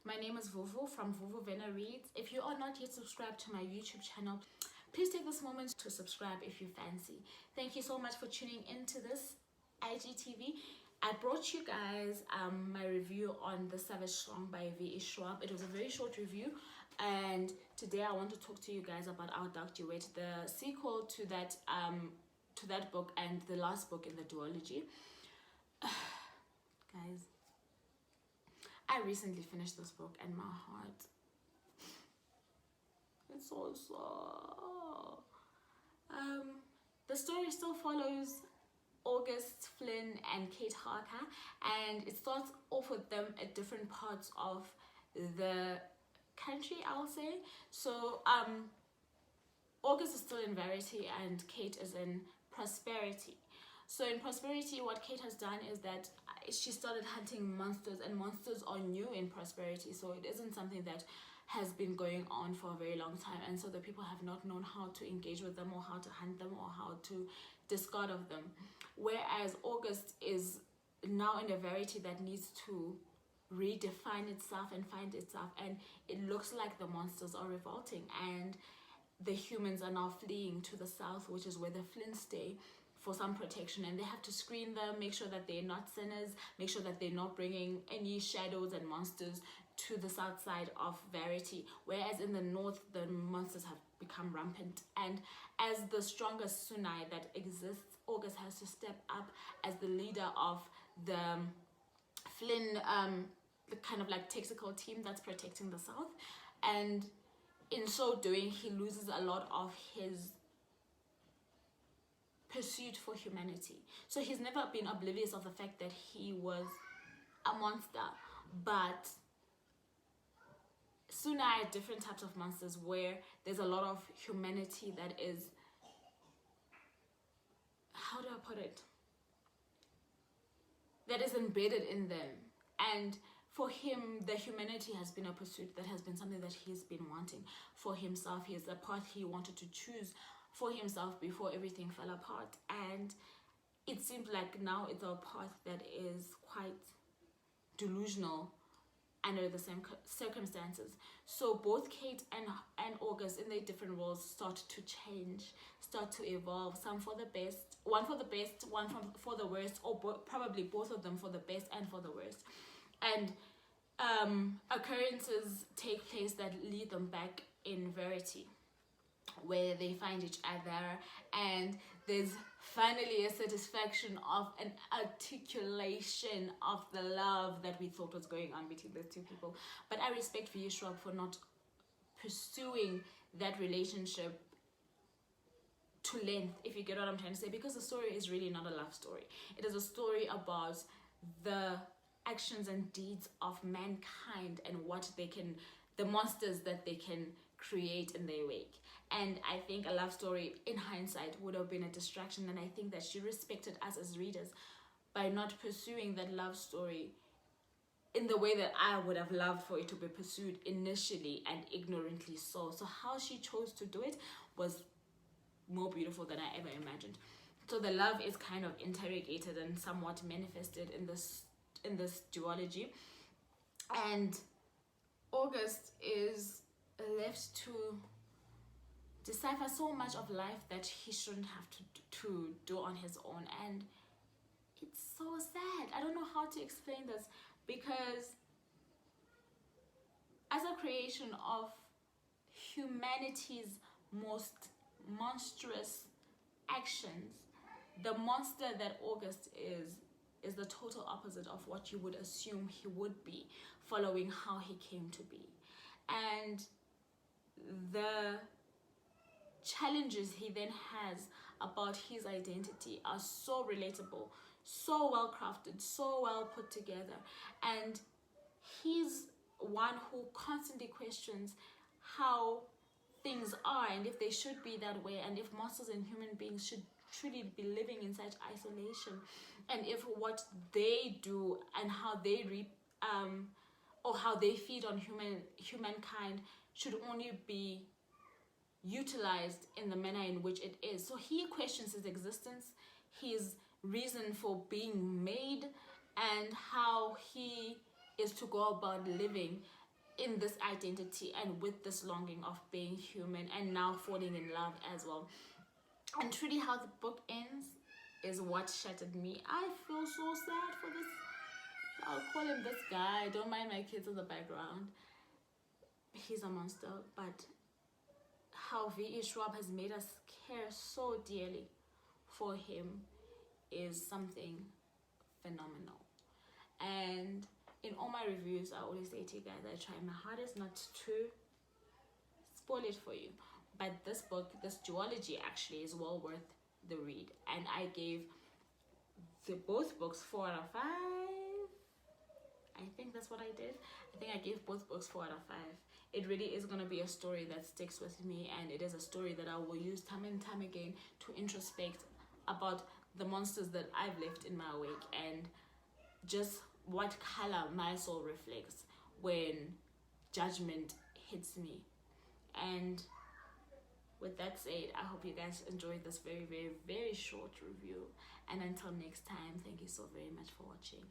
My name is Vuvu from Vuvu Vena Reads. If you are not yet subscribed to my YouTube channel, please take this moment to subscribe if you fancy. Thank you so much for tuning into this IGTV. I brought you guys my review on The Savage Song by Schwab. It was a very short review, and today I want to talk to you guys about Our Dark Duet, the sequel to that book and the last book in the duology. Guys, I recently finished this book and my heart, it's so sad. The story still follows August, Flynn and Kate Harker, and it starts off with them at different parts of the country, I'll say. So August is still in Verity and Kate is in Prosperity. So in Prosperity, what Kate has done is that she started hunting monsters, and monsters are new in Prosperity, so it isn't something that has been going on for a very long time, and so the people have not known how to engage with them or how to hunt them or how to discard of them. Whereas August is now in a Verity that needs to redefine itself and find itself, and it looks like the monsters are revolting and the humans are now fleeing to the south, which is where the Flynns stay, for some protection, and they have to screen them, make sure that they're not sinners, make sure that they're not bringing any shadows and monsters to the south side of Verity, whereas in the north the monsters have become rampant. And as the strongest Sunai that exists, August has to step up as the leader of the Flynn, the kind of like tactical team that's protecting the south, and in so doing he loses a lot of his pursuit for humanity. So he's never been oblivious of the fact that he was a monster, but sooner are different types of monsters where there's a lot of humanity that is, how do I put it, that is embedded in them. And for him, the humanity has been a pursuit that has been something that he's been wanting for himself. He is the path he wanted to choose for himself before everything fell apart, and it seems like now it's a path that is quite delusional under the same circumstances. So both Kate and August in their different roles start to change, start to evolve, some for the best, one for the best, one for the worst, or probably both of them for the best and for the worst. And occurrences take place that lead them back in Verity, where they find each other, and there's finally a satisfaction of an articulation of the love that we thought was going on between the two people. But I respect Verity Schwab for not pursuing that relationship to length, if you get what I'm trying to say, because the story is really not a love story. It is a story about the actions and deeds of mankind and what they can, the monsters that they can create in their wake. And I think a love story in hindsight would have been a distraction, and I think that she respected us as readers by not pursuing that love story in the way that I would have loved for it to be pursued initially, and ignorantly so. So how she chose to do it was more beautiful than I ever imagined. So the love is kind of interrogated and somewhat manifested in this duology, and August is left to decipher so much of life that he shouldn't have to do on his own, and it's so sad. I don't know how to explain this, because as a creation of humanity's most monstrous actions, the monster that August is the total opposite of what you would assume he would be, following how he came to be. And the challenges he then has about his identity are so relatable, so well crafted, so well put together. And he's one who constantly questions how things are and if they should be that way, and if monsters and human beings should truly be living in such isolation, and if what they do and how they or how they feed on humankind should only be utilized in the manner in which it is. So he questions his existence, his reason for being made, and how he is to go about living in this identity and with this longing of being human and now falling in love as well. And truly how the book ends is what shattered me. I feel so sad for this, I'll call him this guy, don't mind my kids in the background. He's a monster, but how V.E. Schwab has made us care so dearly for him is something phenomenal. And in all my reviews, I always say to you guys, I try my hardest not to spoil it for you. But this book, this duology actually is well worth the read. And I gave both books 4 out of 5. I think that's what I did. I think I gave both books 4 out of 5. It really is going to be a story that sticks with me, and it is a story that I will use time and time again to introspect about the monsters that I've left in my wake and just what color my soul reflects when judgment hits me. And with that said, I hope you guys enjoyed this very, very, very short review. And until next time, thank you so very much for watching.